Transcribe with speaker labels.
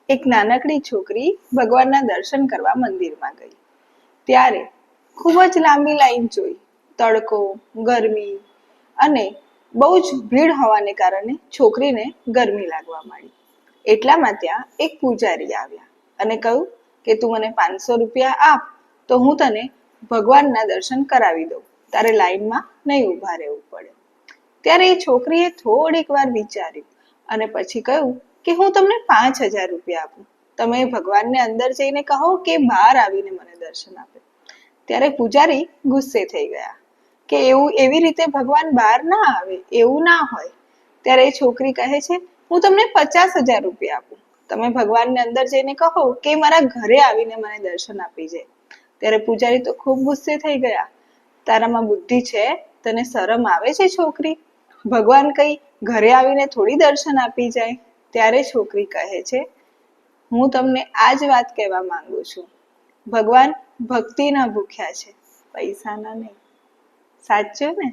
Speaker 1: એક નાનકડી છોકરી ભગવાનના દર્શન કરવા મંદિરમાં ગઈ. ત્યારે ખૂબ જ લાંબી લાઈન જોઈ. તડકો, ગરમી અને બહુ જ ભીડ હોવાને કારણે છોકરીને ગરમી લાગવા માંડી. એટલામાં ત્યાં એક પૂજારી આવ્યા અને કહ્યું કે તું મને 500 રૂપિયા આપ તો હું તને ભગવાનના દર્શન કરાવી દઉં. તારે લાઈનમાં નહીં ઊભા રહેવું પડે. ત્યારે એ છોકરીએ થોડીક વાર વિચાર્યું અને પછી કહ્યું કે હું તમને 5000 રૂપિયા આપું. તમે ભગવાનને અંદર જઈને કહો કે બહાર આવીને મને દર્શન આપે. ત્યારે પૂજારી ગુસ્સે થઈ ગયા કે એવી રીતે ભગવાન બહાર ના આવે, એવું ના હોય. ત્યારે એ છોકરી કહે છે હું તમને 50000 રૂપિયા આપું. તમે ભગવાનને અંદર જઈને કહો કે મારા ઘરે આવીને મને દર્શન આપી જાય. ત્યારે પૂજારી તો ખૂબ ગુસ્સે થઈ ગયા. તારામાં બુદ્ધિ છે? તને શરમ આવે છે છોકરી? ભગવાન કઈ ઘરે આવીને થોડી દર્શન આપી જાય? ત્યારે છોકરી કહે છે હું તમને આ જ વાત કહેવા માંગુ છું. ભગવાન ભક્તિના ભૂખ્યા છે, પૈસાના નહીં. સાચું ને?